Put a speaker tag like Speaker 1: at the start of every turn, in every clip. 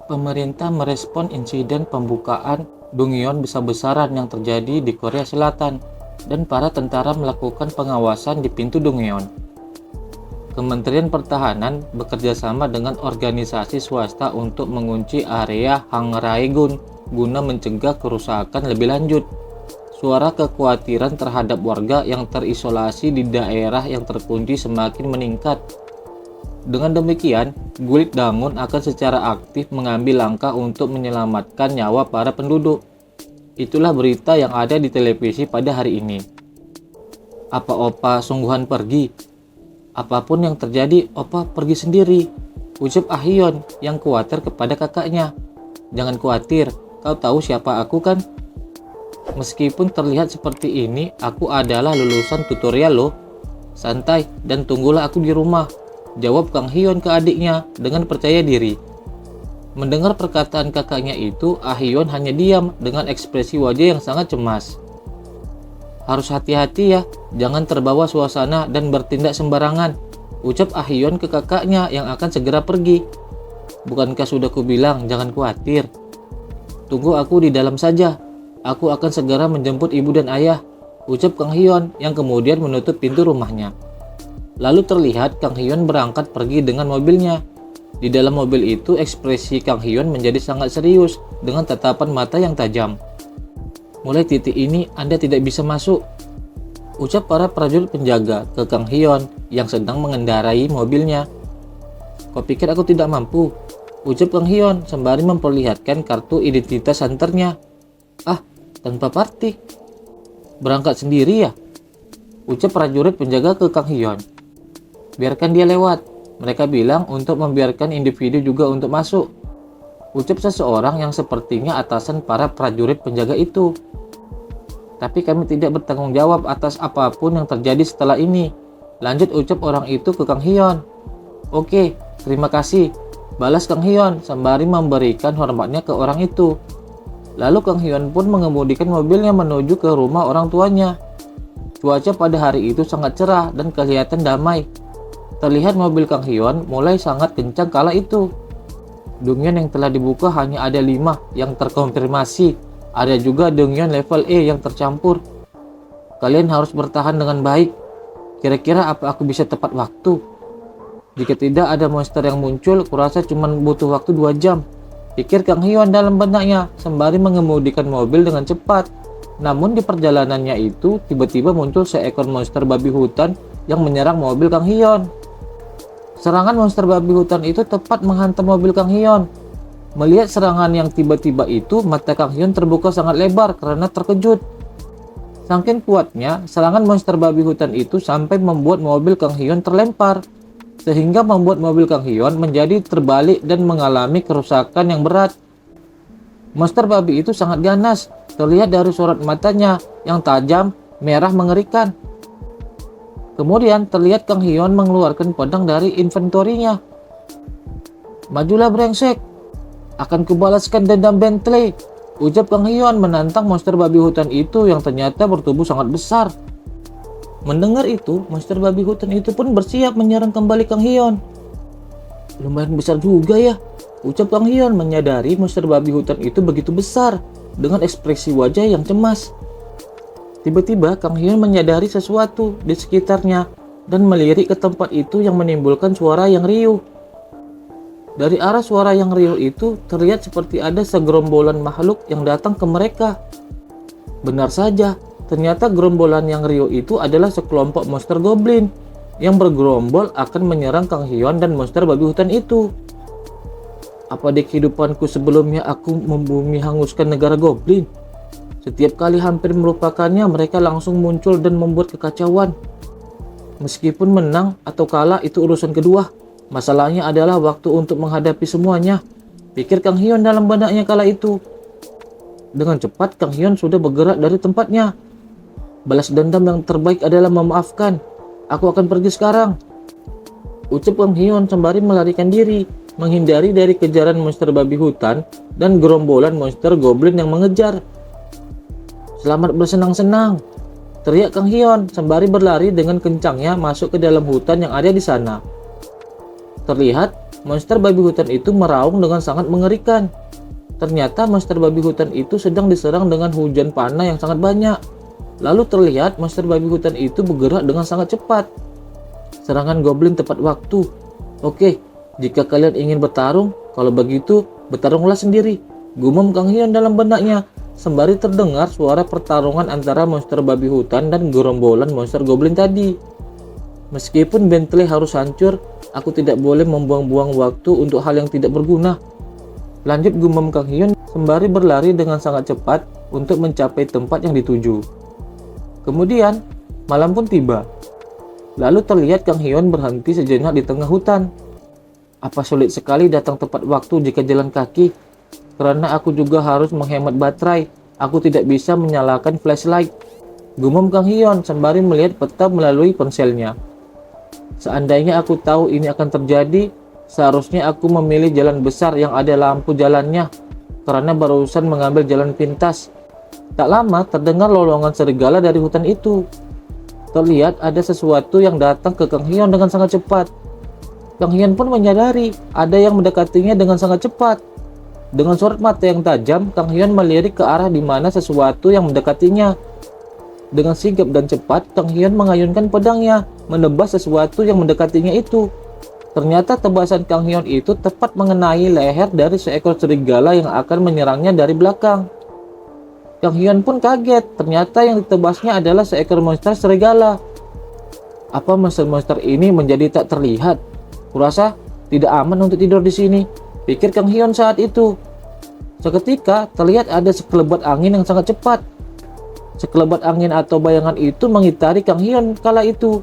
Speaker 1: Pemerintah merespon insiden pembukaan Dongyeon besar-besaran yang terjadi di Korea Selatan dan para tentara melakukan pengawasan di pintu Dongyeon. Kementerian Pertahanan bekerjasama dengan organisasi swasta untuk mengunci area Hangraegun guna mencegah kerusakan lebih lanjut. Suara kekhawatiran terhadap warga yang terisolasi di daerah yang terkunci semakin meningkat. Dengan demikian, Gulit Dangun akan secara aktif mengambil langkah untuk menyelamatkan nyawa para penduduk. Itulah berita yang ada di televisi pada hari ini. Apa Opa sungguhan pergi? Apapun yang terjadi, Opa pergi sendiri, ucap Ahyeon yang khawatir kepada kakaknya. Jangan khawatir, kau tahu siapa aku kan? Meskipun terlihat seperti ini, aku adalah lulusan tutorial loh. Santai dan tunggulah aku di rumah, jawab Kang Hyeon ke adiknya dengan percaya diri. Mendengar perkataan kakaknya itu, Ahyeon hanya diam dengan ekspresi wajah yang sangat cemas. Harus hati-hati ya, jangan terbawa suasana dan bertindak sembarangan, ucap Ahyeon ke kakaknya yang akan segera pergi. Bukankah sudah kubilang jangan khawatir? Tunggu aku di dalam saja, aku akan segera menjemput ibu dan ayah, ucap Kang Hyeon yang kemudian menutup pintu rumahnya. Lalu terlihat Kang Hyeon berangkat pergi dengan mobilnya. Di dalam mobil itu ekspresi Kang Hyeon menjadi sangat serius dengan tatapan mata yang tajam. Mulai titik ini Anda tidak bisa masuk, ucap para prajurit penjaga ke Kang Hyeon yang sedang mengendarai mobilnya. Kau pikir aku tidak mampu? Ucap Kang Hyeon sembari memperlihatkan kartu identitas hunternya. Ah, tanpa party. Berangkat sendiri ya? Ucap prajurit penjaga ke Kang Hyeon. Biarkan dia lewat. Mereka bilang untuk membiarkan individu juga untuk masuk, ucap seseorang yang sepertinya atasan para prajurit penjaga itu. Tapi kami tidak bertanggung jawab atas apapun yang terjadi setelah ini, lanjut ucap orang itu ke Kang Hyeon. Oke, terima kasih, balas Kang Hyeon sembari memberikan hormatnya ke orang itu. Lalu Kang Hyeon pun mengemudikan mobilnya menuju ke rumah orang tuanya. Cuaca pada hari itu sangat cerah dan kelihatan damai. Terlihat mobil Kang Hyeon mulai sangat kencang kala itu. Dongyeon yang telah dibuka hanya ada 5 yang terkonfirmasi. Ada juga Dongyeon level E yang tercampur. Kalian harus bertahan dengan baik. Kira-kira apa aku bisa tepat waktu? Jika tidak ada monster yang muncul, kurasa cuma butuh waktu 2 jam. Pikir Kang Hyeon dalam benaknya sembari mengemudikan mobil dengan cepat. Namun di perjalanannya itu tiba-tiba muncul seekor monster babi hutan yang menyerang mobil Kang Hyeon. Serangan monster babi hutan itu tepat menghantam mobil Kang Hyeon. Melihat serangan yang tiba-tiba itu, mata Kang Hyeon terbuka sangat lebar karena terkejut. Saking kuatnya, serangan monster babi hutan itu sampai membuat mobil Kang Hyeon terlempar, sehingga membuat mobil Kang Hyeon menjadi terbalik dan mengalami kerusakan yang berat. Monster babi itu sangat ganas, terlihat dari sorot matanya yang tajam, merah mengerikan. Kemudian terlihat Kang Hyeon mengeluarkan pedang dari inventorinya. Majulah brengsek, akan kubalaskan dendam Bentley, ucap Kang Hyeon menantang monster babi hutan itu yang ternyata bertubuh sangat besar. Mendengar itu, monster babi hutan itu pun bersiap menyerang kembali Kang Hyeon. Lumayan besar juga ya, ucap Kang Hyeon menyadari monster babi hutan itu begitu besar dengan ekspresi wajah yang cemas. Tiba-tiba Kang Hyeon menyadari sesuatu di sekitarnya dan melirik ke tempat itu yang menimbulkan suara yang riuh. Dari arah suara yang riuh itu terlihat seperti ada segerombolan makhluk yang datang ke mereka. Benar saja, ternyata gerombolan yang riuh itu adalah sekelompok monster goblin yang bergerombol akan menyerang Kang Hyeon dan monster babi hutan itu. Apa di kehidupanku sebelumnya aku membumi hanguskan negara goblin? Setiap kali hampir melupakannya, mereka langsung muncul dan membuat kekacauan. Meskipun menang atau kalah itu urusan kedua. Masalahnya adalah waktu untuk menghadapi semuanya, pikir Kang Hyeon dalam benaknya kala itu. Dengan cepat Kang Hyeon sudah bergerak dari tempatnya. Balas dendam yang terbaik adalah memaafkan. Aku akan pergi sekarang, ucap Kang Hyeon sembari melarikan diri, menghindari dari kejaran monster babi hutan dan gerombolan monster goblin yang mengejar. Selamat bersenang-senang, teriak Kang Hyeon sembari berlari dengan kencangnya masuk ke dalam hutan yang ada di sana. Terlihat monster babi hutan itu meraung dengan sangat mengerikan. Ternyata monster babi hutan itu sedang diserang dengan hujan panah yang sangat banyak. Lalu terlihat monster babi hutan itu bergerak dengan sangat cepat. Serangan goblin tepat waktu. Oke, jika kalian ingin bertarung, kalau begitu bertarunglah sendiri, gumam Kang Hyun dalam benaknya. Sembari terdengar suara pertarungan antara monster babi hutan dan gerombolan monster goblin tadi. Meskipun Bentley harus hancur, aku tidak boleh membuang-buang waktu untuk hal yang tidak berguna. Lanjut gumam Kang Hyun sembari berlari dengan sangat cepat untuk mencapai tempat yang dituju. Kemudian, malam pun tiba. Lalu terlihat Kang Hyun berhenti sejenak di tengah hutan. Apa sulit sekali datang tepat waktu jika jalan kaki? Karena aku juga harus menghemat baterai, aku tidak bisa menyalakan flashlight. Gumam Kang Hyun sembari melihat peta melalui ponselnya. Seandainya aku tahu ini akan terjadi, seharusnya aku memilih jalan besar yang ada lampu jalannya, karena barusan mengambil jalan pintas. Tak lama terdengar lolongan serigala dari hutan itu. Terlihat ada sesuatu yang datang ke Kang Hyun dengan sangat cepat. Kang Hyun pun menyadari ada yang mendekatinya dengan sangat cepat. Dengan sorot mata yang tajam, Kang Hyun melirik ke arah di mana sesuatu yang mendekatinya. Dengan sigap dan cepat, Kang Hyun mengayunkan pedangnya, menebas sesuatu yang mendekatinya itu. Ternyata tebasan Kang Hyun itu tepat mengenai leher dari seekor serigala yang akan menyerangnya dari belakang. Kang Hyun pun kaget, ternyata yang ditebasnya adalah seekor monster serigala. Apa monster-monster ini menjadi tak terlihat? Kurasa tidak aman untuk tidur di sini, pikir Kang Hyun saat itu. Seketika terlihat ada sekelebat angin yang sangat cepat. Sekelebat angin atau bayangan itu mengitari Kang Hyun kala itu.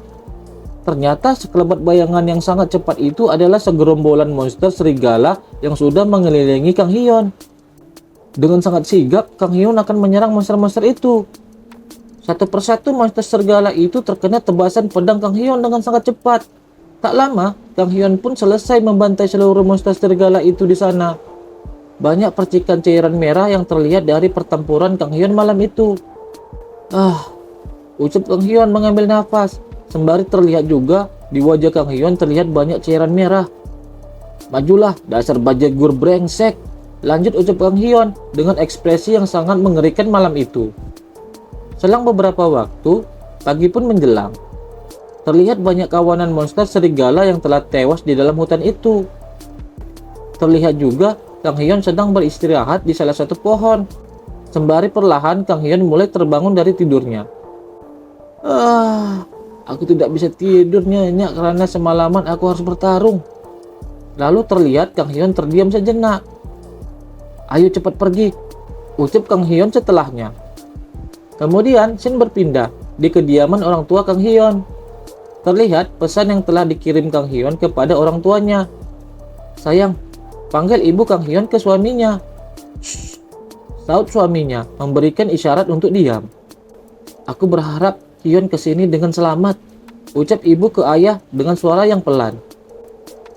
Speaker 1: Ternyata sekelebat bayangan yang sangat cepat itu adalah segerombolan monster serigala yang sudah mengelilingi Kang Hyun. Dengan sangat sigap, Kang Hyun akan menyerang monster-monster itu. Satu persatu monster serigala itu terkena tebasan pedang Kang Hyun dengan sangat cepat. Tak lama, Kang Hyun pun selesai membantai seluruh monster serigala itu di sana. Banyak percikan cairan merah yang terlihat dari pertempuran Kang Hyun malam itu. Ucap Kang Hyun mengambil nafas. Sembari terlihat juga di wajah Kang Hyun terlihat banyak cairan merah. Majulah, dasar bajagur brengsek. Lanjut ucap Kang Hyun dengan ekspresi yang sangat mengerikan malam itu. Selang beberapa waktu, pagi pun menjelang. Terlihat banyak kawanan monster serigala yang telah tewas di dalam hutan itu. Terlihat juga Kang Hyun sedang beristirahat di salah satu pohon. Sembari perlahan Kang Hyun mulai terbangun dari tidurnya. Aku tidak bisa tidur nyenyak karena semalaman aku harus bertarung. Lalu terlihat Kang Hyun terdiam sejenak. Ayo cepat pergi, ucap Kang Hyun setelahnya. Kemudian scene berpindah di kediaman orang tua Kang Hyun. Terlihat pesan yang telah dikirim Kang Hyun kepada orang tuanya. Sayang, panggil ibu Kang Hyun ke suaminya. Shh, saut suaminya memberikan isyarat untuk diam. Aku berharap Hyun kesini dengan selamat, ucap ibu ke ayah dengan suara yang pelan.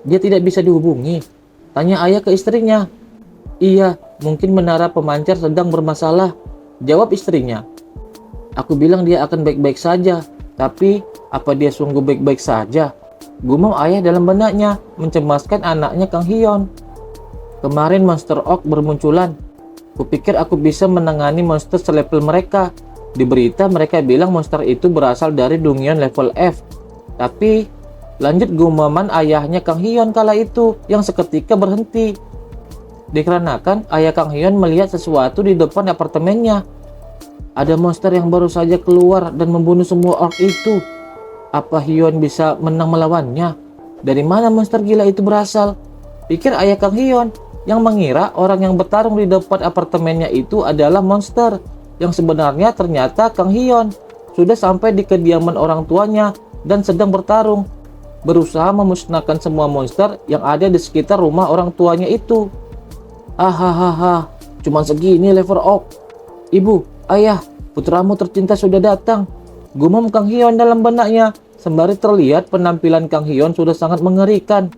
Speaker 1: Dia tidak bisa dihubungi, tanya ayah ke istrinya. Iya, mungkin menara pemancar sedang bermasalah, jawab istrinya. Aku bilang dia akan baik-baik saja, tapi apa dia sungguh baik-baik saja? Gumam ayah dalam benaknya, mencemaskan anaknya Kang Hyun. Kemarin monster Oak bermunculan. Kupikir aku bisa menangani monster selevel mereka. Di berita mereka bilang monster itu berasal dari Dongyeon level F. Tapi, lanjut gumaman ayahnya Kang Hyun kala itu yang seketika berhenti. Dikarenakan ayah Kang Hyun melihat sesuatu di depan apartemennya. Ada monster yang baru saja keluar dan membunuh semua orc itu. Apa Hyun bisa menang melawannya? Dari mana monster gila itu berasal? Pikir ayah Kang Hyun, yang mengira orang yang bertarung di depan apartemennya itu adalah monster. Yang sebenarnya ternyata Kang Hyun sudah sampai di kediaman orang tuanya dan sedang bertarung. Berusaha memusnahkan semua monster yang ada di sekitar rumah orang tuanya itu. Cuman segini level Oak. Ibu, ayah, putramu tercinta sudah datang. Gumam Kang Hyun dalam benaknya, sembari terlihat penampilan Kang Hyun sudah sangat mengerikan.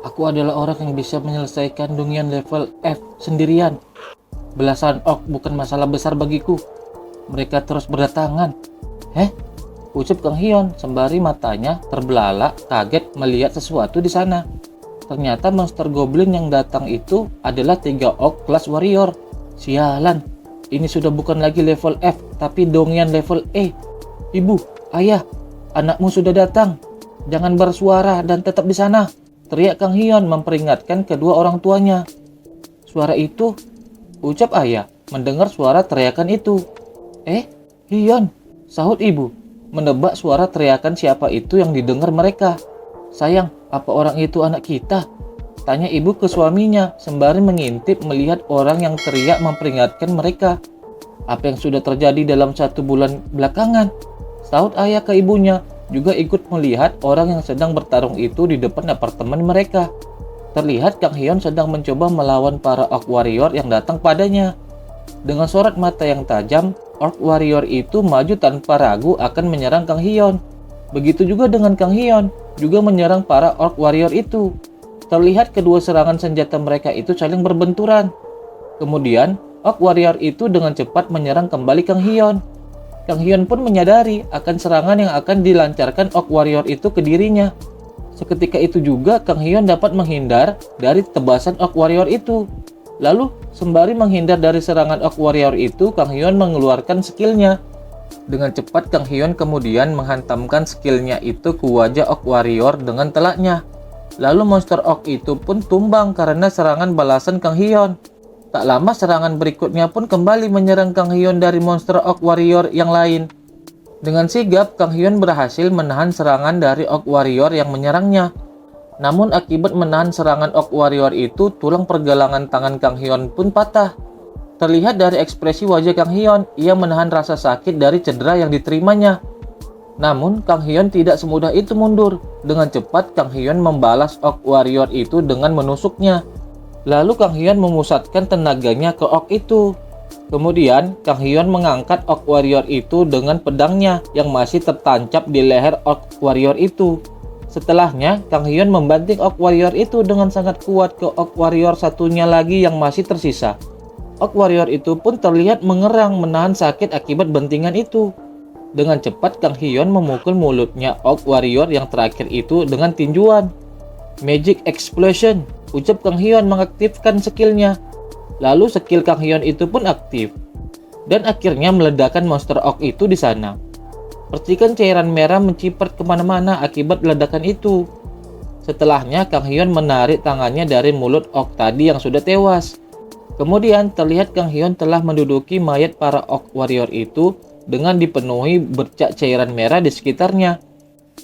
Speaker 1: Aku adalah orang yang bisa menyelesaikan Dongyeon level F sendirian. Belasan orc bukan masalah besar bagiku. Mereka terus berdatangan. ucap Kang Hyun sembari matanya terbelalak kaget melihat sesuatu di sana. Ternyata monster goblin yang datang itu adalah 3 orc kelas warrior. Sialan, ini sudah bukan lagi level F, tapi dongian level E. Ibu, ayah, anakmu sudah datang. Jangan bersuara dan tetap di sana, teriak Kang Hyun memperingatkan kedua orang tuanya. Suara itu, ucap ayah mendengar suara teriakan itu. Hyun, sahut ibu, menebak suara teriakan siapa itu yang didengar mereka. Sayang, apa orang itu anak kita? Tanya ibu ke suaminya sembari mengintip melihat orang yang teriak memperingatkan mereka. Apa yang sudah terjadi dalam 1 bulan belakangan? Sahut ayah ke ibunya, juga ikut melihat orang yang sedang bertarung itu di depan apartemen mereka. Terlihat Kang Hyun sedang mencoba melawan para orc warrior yang datang padanya. Dengan sorot mata yang tajam, orc warrior itu maju tanpa ragu akan menyerang Kang Hyun. Begitu juga dengan Kang Hyun, juga menyerang para orc warrior itu. Terlihat kedua serangan senjata mereka itu saling berbenturan. Kemudian, orc warrior itu dengan cepat menyerang kembali Kang Hyun. Kang Hyun pun menyadari akan serangan yang akan dilancarkan orc warrior itu ke dirinya. Seketika itu juga Kang Hyun dapat menghindar dari tebasan orc warrior itu. Lalu, sembari menghindar dari serangan orc warrior itu, Kang Hyun mengeluarkan skillnya. Dengan cepat Kang Hyun kemudian menghantamkan skillnya itu ke wajah orc warrior dengan telaknya. Lalu monster orc itu pun tumbang karena serangan balasan Kang Hyun. Tak lama serangan berikutnya pun kembali menyerang Kang Hyun dari monster orc warrior yang lain. Dengan sigap Kang Hyun berhasil menahan serangan dari orc warrior yang menyerangnya. Namun akibat menahan serangan orc warrior itu, tulang pergelangan tangan Kang Hyun pun patah. Terlihat dari ekspresi wajah Kang Hyun, ia menahan rasa sakit dari cedera yang diterimanya. Namun, Kang Hyun tidak semudah itu mundur. Dengan cepat, Kang Hyun membalas orc warrior itu dengan menusuknya. Lalu Kang Hyun memusatkan tenaganya ke orc itu. Kemudian, Kang Hyun mengangkat orc warrior itu dengan pedangnya yang masih tertancap di leher orc warrior itu. Setelahnya, Kang Hyun membanting orc warrior itu dengan sangat kuat ke orc warrior satunya lagi yang masih tersisa. Orc warrior itu pun terlihat mengerang menahan sakit akibat bentingan itu. Dengan cepat Kang Hyun memukul mulutnya orc warrior yang terakhir itu dengan tinjuan. Magic Explosion, ucap Kang Hyun mengaktifkan skillnya. Lalu skill Kang Hyun itu pun aktif. Dan akhirnya meledakkan monster orc itu di sana. Percikan cairan merah menciprat kemana-mana akibat ledakan itu. Setelahnya Kang Hyun menarik tangannya dari mulut orc tadi yang sudah tewas. Kemudian terlihat Kang Hyun telah menduduki mayat para orc warrior itu dengan dipenuhi bercak cairan merah di sekitarnya.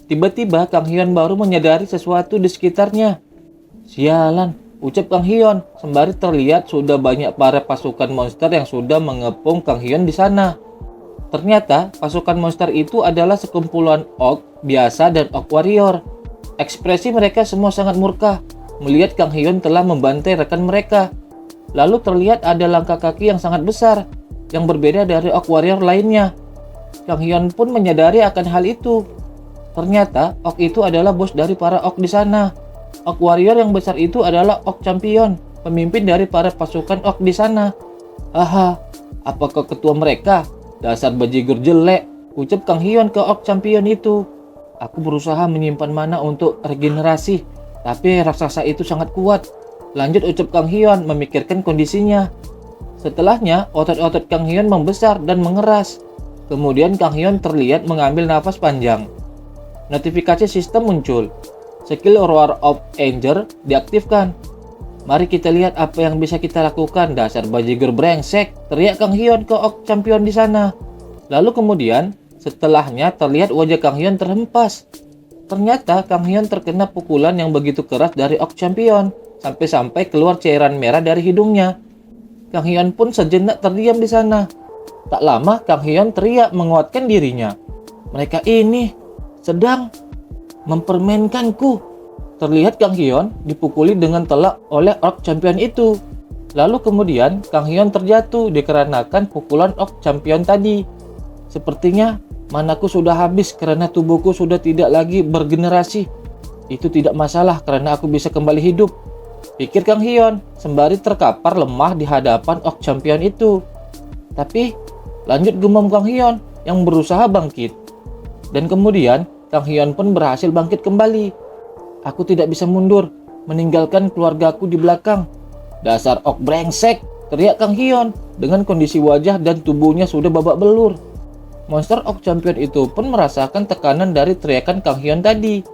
Speaker 1: Tiba-tiba Kang Hyun baru menyadari sesuatu di sekitarnya. Sialan, ucap Kang Hyun sembari terlihat sudah banyak para pasukan monster yang sudah mengepung Kang Hyun di sana. Ternyata pasukan monster itu adalah sekumpulan orc biasa dan orc warrior. Ekspresi mereka semua sangat murka melihat Kang Hyun telah membantai rekan mereka. Lalu terlihat ada langkah kaki yang sangat besar yang berbeda dari orc warrior lainnya. Kang Hyun pun menyadari akan hal itu. Ternyata orc itu adalah bos dari para orc di sana. Orc warrior yang besar itu adalah orc champion, pemimpin dari para pasukan orc di sana. Haha, apakah ketua mereka? Dasar bajigur jelek, ucap Kang Hyun ke orc champion itu. Aku berusaha menyimpan mana untuk regenerasi, tapi raksasa itu sangat kuat. Lanjut ucap Kang Hyun memikirkan kondisinya. Setelahnya, otot-otot Kang Hyun membesar dan mengeras. Kemudian Kang Hyun terlihat mengambil nafas panjang. Notifikasi sistem muncul. Skill Roar of Anger diaktifkan. Mari kita lihat apa yang bisa kita lakukan, dasar bajigur brengsek, teriak Kang Hyun ke orc champion di sana. Lalu kemudian, setelahnya terlihat wajah Kang Hyun terhempas. Ternyata Kang Hyun terkena pukulan yang begitu keras dari orc champion, sampai-sampai keluar cairan merah dari hidungnya. Kang Hyun pun sejenak terdiam di sana. Tak lama Kang Hyun teriak menguatkan dirinya. Mereka ini sedang mempermainkanku. Terlihat Kang Hyun dipukuli dengan telak oleh orc champion itu. Lalu kemudian Kang Hyun terjatuh dikarenakan pukulan orc champion tadi. Sepertinya manaku sudah habis karena tubuhku sudah tidak lagi bergenerasi. Itu tidak masalah karena aku bisa kembali hidup, pikir Kang Hyun sembari terkapar lemah di hadapan orc champion itu. Tapi lanjut gumam Kang Hyun yang berusaha bangkit. Dan kemudian Kang Hyun pun berhasil bangkit kembali. "Aku tidak bisa mundur, meninggalkan keluargaku di belakang. Dasar ok brengsek!" teriak Kang Hyun dengan kondisi wajah dan tubuhnya sudah babak belur. Monster Ok Champion itu pun merasakan tekanan dari teriakan Kang Hyun tadi.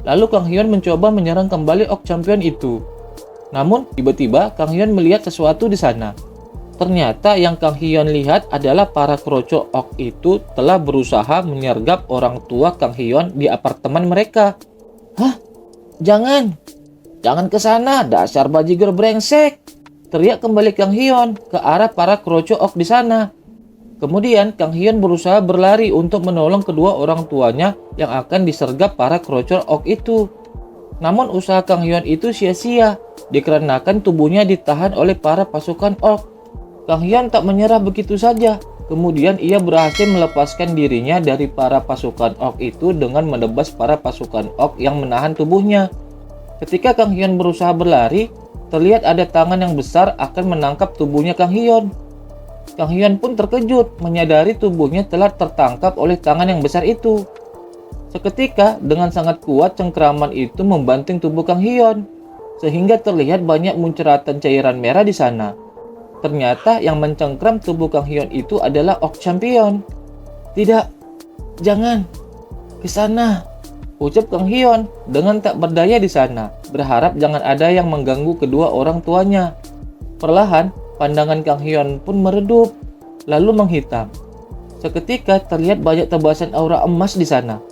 Speaker 1: Lalu Kang Hyun mencoba menyerang kembali Ok Champion itu. Namun tiba-tiba Kang Hyun melihat sesuatu di sana. Ternyata yang Kang Hyun lihat adalah para kroco Ok itu telah berusaha menyergap orang tua Kang Hyun di apartemen mereka. "Hah? Jangan! Jangan ke sana, dasar bajigur brengsek!" teriak kembali Kang Hyun ke arah para kroco Ok di sana. Kemudian Kang Hyun berusaha berlari untuk menolong kedua orang tuanya yang akan disergap para kroco Ok itu. Namun usaha Kang Hyun itu sia-sia dikarenakan tubuhnya ditahan oleh para pasukan Ok. Kang Hyun tak menyerah begitu saja. Kemudian ia berhasil melepaskan dirinya dari para pasukan Ok itu dengan menebas para pasukan Ok yang menahan tubuhnya. Ketika Kang Hyun berusaha berlari, terlihat ada tangan yang besar akan menangkap tubuhnya Kang Hyun. Kang Hyun pun terkejut menyadari tubuhnya telah tertangkap oleh tangan yang besar itu. Seketika dengan sangat kuat cengkeraman itu membanting tubuh Kang Hyun, sehingga terlihat banyak munceratan cairan merah di sana. Ternyata yang mencengkram tubuh Kang Hyun itu adalah Ok Champion. "Tidak, jangan ke sana," ucap Kang Hyun dengan tak berdaya di sana, berharap jangan ada yang mengganggu kedua orang tuanya. Perlahan, pandangan Kang Hyun pun meredup, lalu menghitam. Seketika terlihat banyak tebasan aura emas di sana.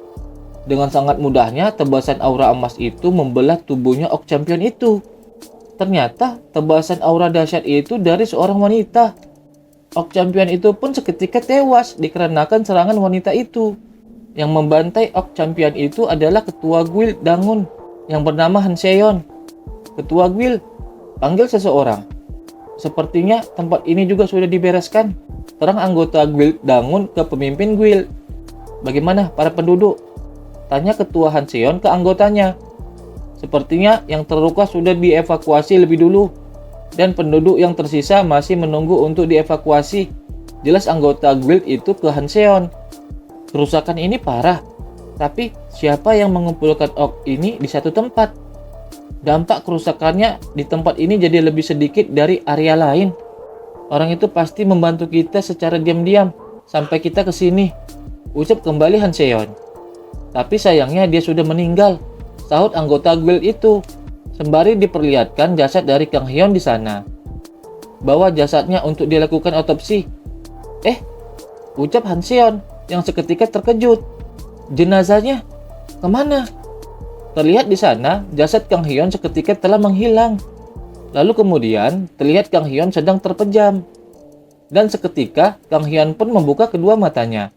Speaker 1: Dengan sangat mudahnya, tebasan aura emas itu membelah tubuhnya Ok Champion itu. Ternyata tebasan aura dahsyat itu dari seorang wanita. Ok Champion itu pun seketika tewas dikarenakan serangan wanita itu. Yang membantai Ok Champion itu adalah ketua guild Dangun yang bernama Han Seon. "Ketua guild, panggil seseorang. Sepertinya tempat ini juga sudah dibereskan," terang anggota guild Dangun ke pemimpin guild. "Bagaimana para penduduk?" tanya ketua Han Seon ke anggotanya. "Sepertinya yang terluka sudah dievakuasi lebih dulu, dan penduduk yang tersisa masih menunggu untuk dievakuasi," jelas anggota guild itu ke Han Seon. "Kerusakan ini parah, tapi siapa yang mengumpulkan Ok ini di satu tempat? Dampak kerusakannya di tempat ini jadi lebih sedikit dari area lain. Orang itu pasti membantu kita secara diam-diam sampai kita ke sini," ucap kembali Han Seon. "Tapi sayangnya dia sudah meninggal," sahut anggota guild itu, sembari diperlihatkan jasad dari Kang Hyun di sana. "Bawa jasadnya untuk dilakukan otopsi." Ucap Han Seon yang seketika terkejut. "Jenazahnya kemana?" Terlihat di sana jasad Kang Hyun seketika telah menghilang. Lalu kemudian terlihat Kang Hyun sedang terpejam. Dan seketika Kang Hyun pun membuka kedua matanya.